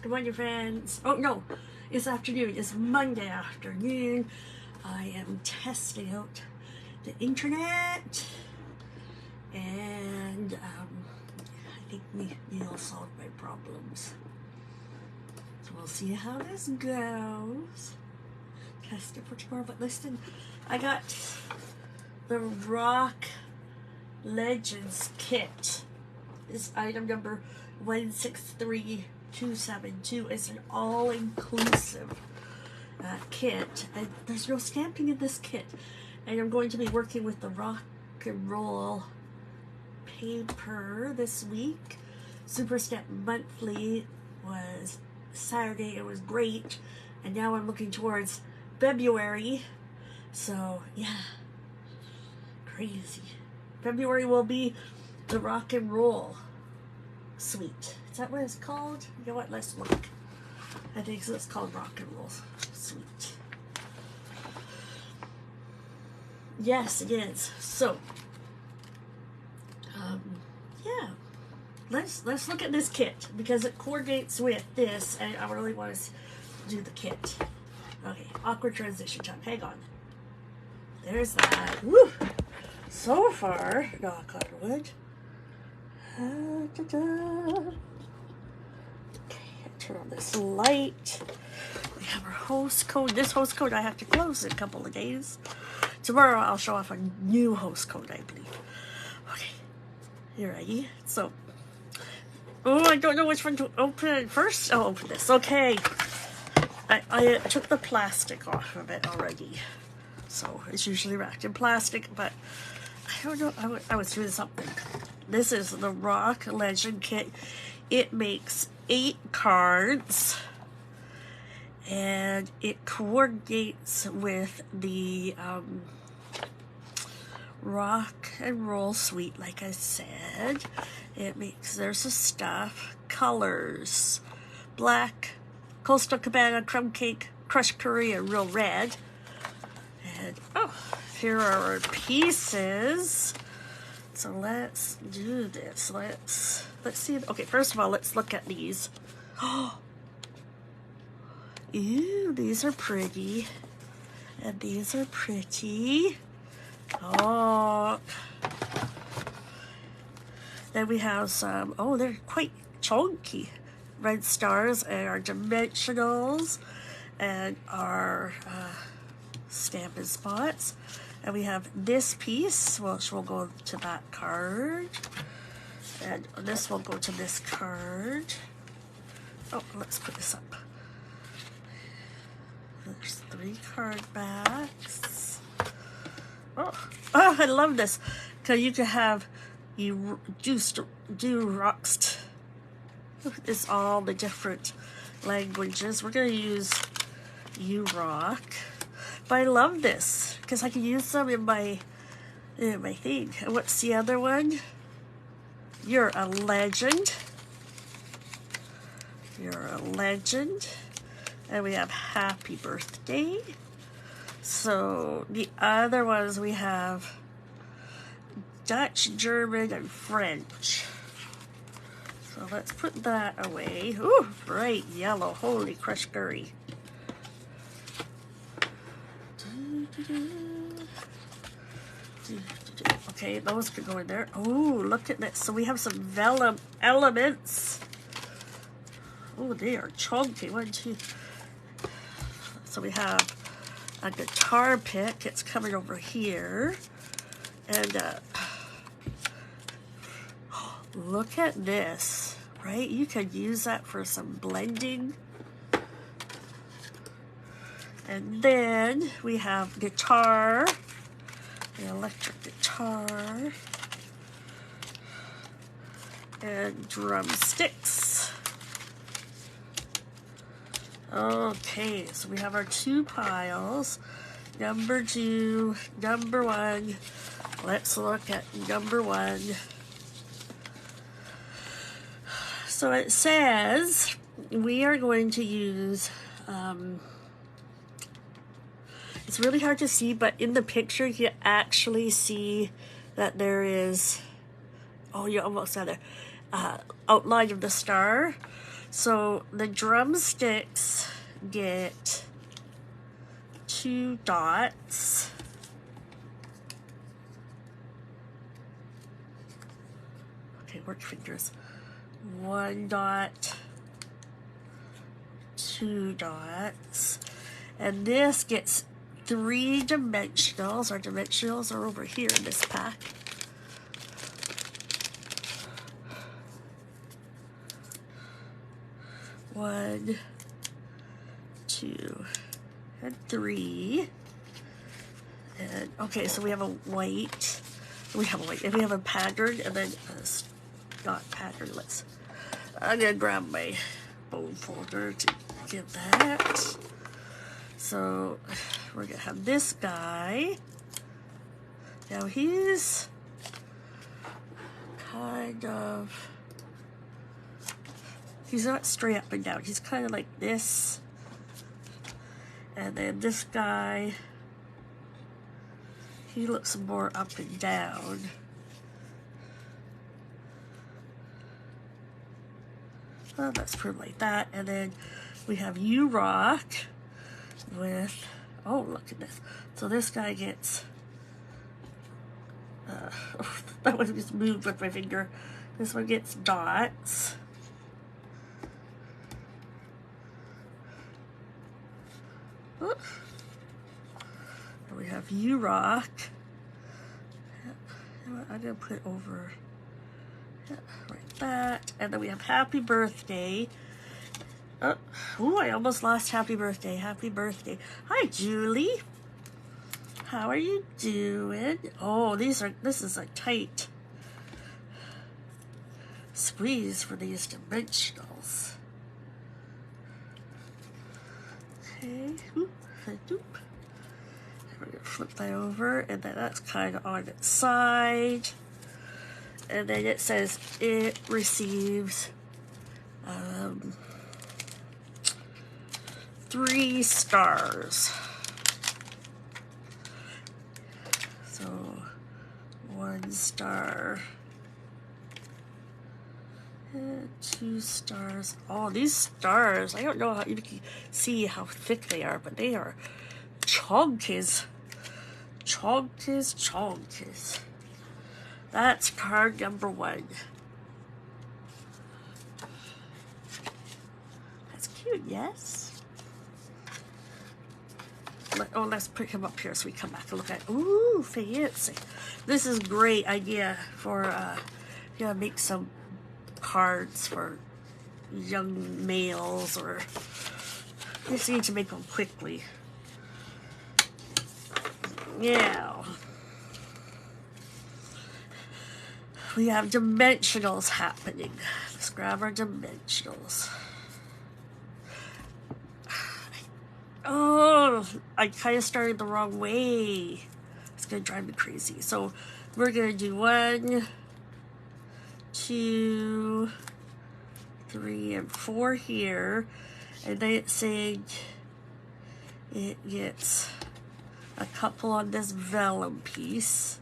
Good morning, friends. Oh, no, it's afternoon. It's Monday afternoon. I am testing out the internet, and I think we'll solve my problems. So we'll see how this goes. Test it for tomorrow. But listen, I got the Rock Legends kit. This item number 163272 is an all-inclusive kit. And there's no stamping in this kit. And I'm going to be working with the Rock and Roll paper this week. Super Stamp Monthly was Saturday. It was great. And now I'm looking towards February. So, yeah. Crazy. February will be the Rock and Roll Suite. Is that what it's called? You know what? Let's look. I think so. It's called Rock and Roll Suite. Yes, it is. So, yeah. Let's look at this kit because it coordinates with this, and I really want to do the kit. Okay, awkward transition time. Hang on. There's that. Woo! So far, knock on wood. Okay, turn on this light. We have our host code. This host code I have to close in a couple of days. Tomorrow I'll show off a new host code, I believe. Okay, you ready? So, oh, I don't know which one to open first. I'll open this. Okay, I took the plastic off of it already. So it's usually wrapped in plastic, but I don't know. I was doing something. This is the Rock Legend kit. It makes 8 cards, and it coordinates with the Rock and Roll Suite, like I said. It makes, there's the stuff, colors, black, Coastal Cabana, Crumb Cake, Crushed Curry, and Real Red. And, oh, here are our pieces. So let's do this. Let's see. Okay, first of all, let's look at these. Oh, ew, these are pretty. And these are pretty. Oh. Then we have some, oh, they're quite chunky. Red stars and our dimensionals and our Stampin' Spots. And we have this piece, which will go to that card. And this will go to this card. Oh, let's put this up. There's 3 card backs. Oh, I love this. Because you can have you do rocks. It's all the different languages. We're going to use You Rock. But I love this because I can use them in my thing. And what's the other one? You're a Legend. You're a Legend. And we have Happy Birthday. So the other ones we have Dutch, German, and French. So let's put that away. Ooh, bright yellow. Holy crushed curry. Okay, those could go in there. Oh, look at this. So we have some vellum elements. Oh, they are chunky. 1, 2. So we have a guitar pick. It's coming over here. And look at this, right? You could use that for some blending. And then we have guitar, the electric guitar, and drumsticks. Okay, so we have our 2 piles. Number 2, number 1. Let's look at number 1. So it says we are going to use, it's really hard to see, but in the picture you actually see that there is, oh, you almost saw there, outline of the star. So the drumsticks get 2 dots. Okay, work fingers. 1 dot, 2 dots. And this gets 3 dimensionals. Our dimensionals are over here in this pack. One, 2, and 3. And okay, so we have a white. We have a white, and we have a pattern, and then a dot pattern. I'm gonna grab my bone folder to get that. So we're gonna have this guy. Now he's kind of, he's not straight up and down. He's kind of like this. And then this guy, he looks more up and down. Well, let's put it like that. And then we have U-Rock with, oh, look at this. So this guy gets, that one just moved with my finger. This one gets dots. Oops. And we have U-Rock. I'm gonna put it over like that. And then we have Happy Birthday. Oh, I almost lost Happy Birthday. Happy Birthday. Hi, Julie. How are you doing? Oh, this is a tight squeeze for these dimensionals. Okay. We're gonna flip that over, and then that's kind of on its side. And then it says it receives 3 stars. So 1 star and 2 stars. Oh, these stars, I don't know how you can see how thick they are, but they are chonkies. Chonkies. That's card number 1. That's cute, yes? Let's put him up here so we come back and look at. Ooh, fancy. This is a great idea for, make some cards for young males, or you just need to make them quickly. Yeah. We have dimensionals happening. Let's grab our dimensionals. Oh, I kind of started the wrong way. It's going to drive me crazy. So we're going to do 1, 2, 3, and 4 here. And then it's saying it gets a couple on this vellum piece.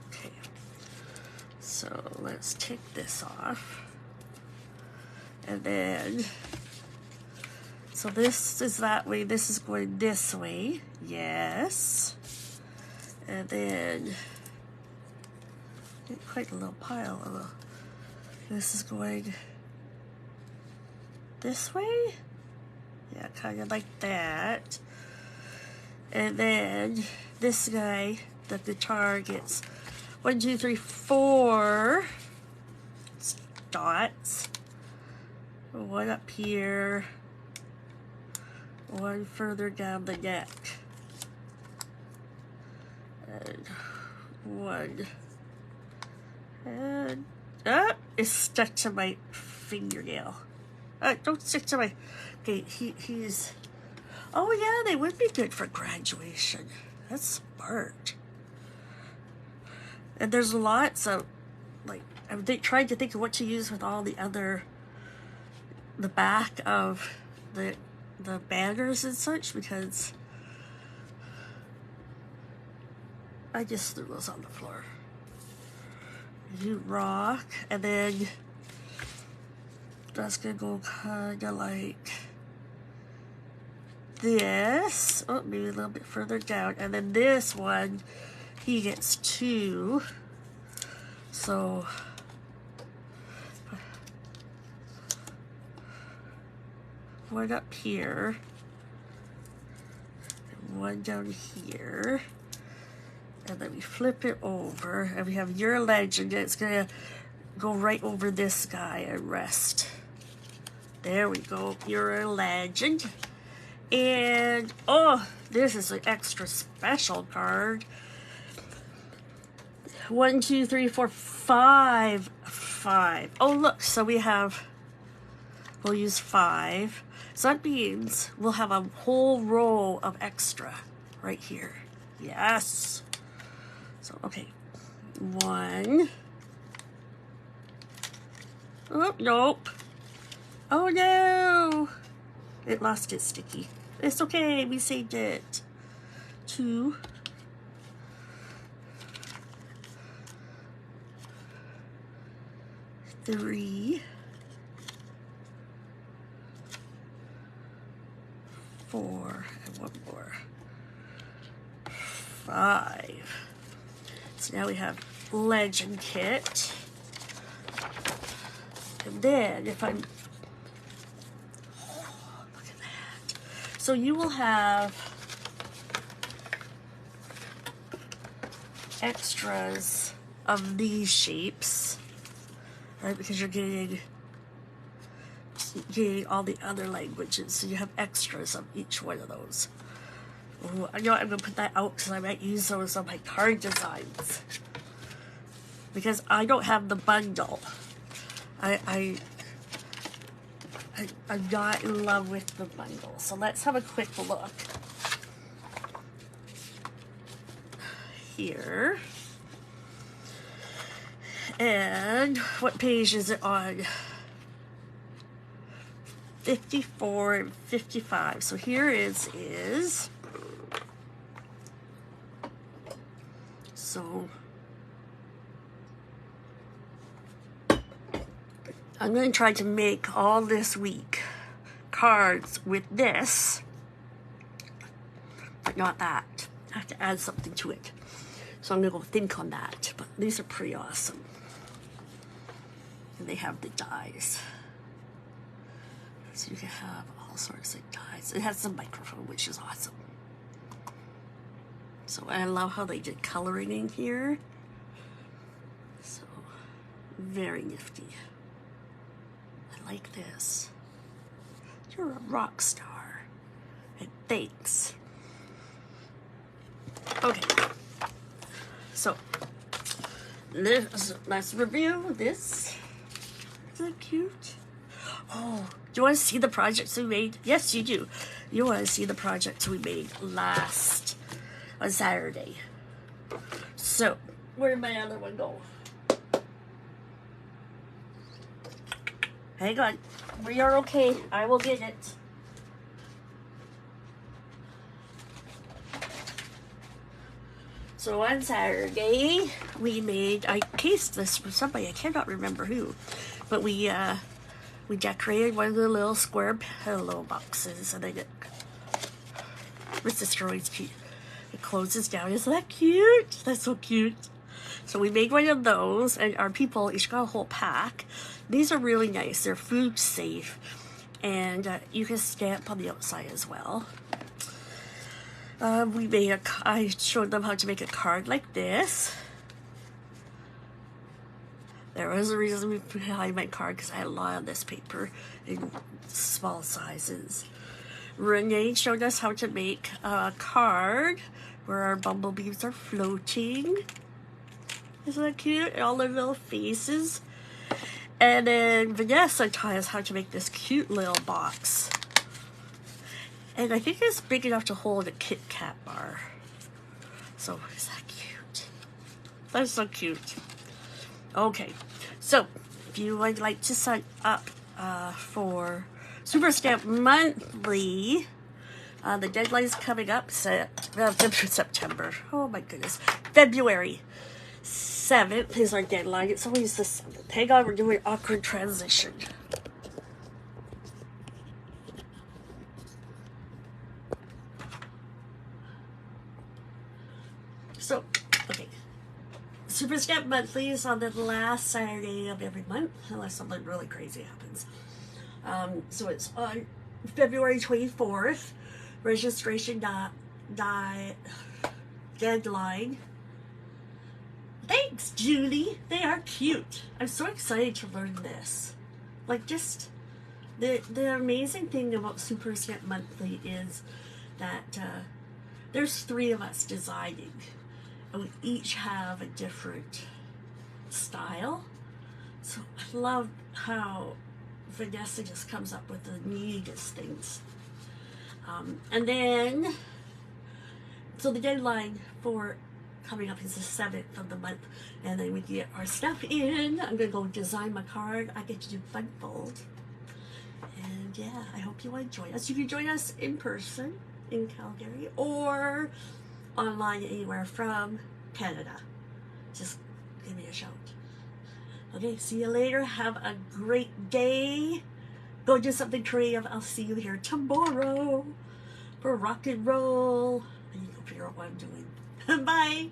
Okay. So let's take this off. And then, so this is that way, this is going this way, yes. And then, quite a little pile of this is going this way? Yeah, kind of like that. And then this guy, the guitar, gets 1, 2, 3, 4 dots. 1 up here, 1 further down the neck, and 1, and it's stuck to my fingernail. Don't stick to my, okay, he's, oh yeah, they would be good for graduation. That's smart. And there's lots of, like, I'm trying to think of what to use with all the other, the back of the banners and such, because I just threw those on the floor. do rock, and then that's gonna go kind of like this. Oh, maybe a little bit further down, and then this one, he gets 2. So one up here, and one down here, and then we flip it over, and we have your legend. It's gonna go right over this guy and rest. There we go, your legend. And oh, this is an extra special card. 1, 2, 3, 4, 5. Oh look, so we'll use 5. So that means we'll have a whole row of extra right here. Yes. So, okay. 1. Oh, nope. Oh no. It lost its sticky. It's okay, we saved it. 2. 3. 4, and 1 more. 5. So now we have Legend Kit. And then if I'm, oh, look at that. So you will have extras of these shapes, right? Because you're getting all the other languages, so you have extras of each one of those. Ooh, I know I'm gonna put that out because I might use those on my card designs, because I don't have the bundle. I'm not in love with the bundle. So let's have a quick look here. And what page is it on? 54 and 55. So here is so I'm going to try to make all this week cards with this, but not that. I have to add something to it. So I'm going to go think on that. But these are pretty awesome. And they have the dies. So you can have all sorts of dies. It has a microphone, which is awesome. So I love how they did coloring in here. So very nifty. I like this. You're a rock star. And thanks. Okay. So let's review this. Isn't that cute? Oh, do you want to see the projects we made? Yes, you do. You want to see the projects we made on Saturday. So, where did my other one go? Hang on. We are okay. I will get it. So on Saturday, I cased this for somebody, I cannot remember who, but we decorated one of the little square pillow boxes, and then Mrs. Destroyed's cute. It closes down. Isn't that cute? That's so cute. So we made one of those, and our people each got a whole pack. These are really nice. They're food safe, and you can stamp on the outside as well. I showed them how to make a card like this. There was a reason behind my card, because I had a lot of this paper in small sizes. Renee showed us how to make a card where our bumblebees are floating. Isn't that cute? And all their little faces. And then Vanessa taught us how to make this cute little box. And I think it's big enough to hold a Kit Kat bar. So, is that cute? That's so cute. Okay, so if you would like to sign up for Super Stamp Monthly, the deadline is coming up September. Oh my goodness, February 2nd. 7th is our deadline. It's always the 7th. Hang on, we're doing awkward transition. So, okay. Super Step Monthly is on the last Saturday of every month, unless something really crazy happens. So it's on February 24th. Registration deadline. Thanks, Julie. They are cute. I'm so excited to learn this. Like, just the amazing thing about Super Step Monthly is that there's 3 of us designing, and we each have a different style. So I love how Vanessa just comes up with the neatest things. And then, so the deadline for coming up is the 7th of the month, and then we get our stuff in. I'm gonna go design my card. I get to do Fun Fold. And yeah, I hope you want to join us. You can join us in person in Calgary or online anywhere from Canada. Just give me a shout. Okay, see you later. Have a great day. Go do something creative. I'll see you here tomorrow for rock and roll. I need to figure out what I'm doing. Bye.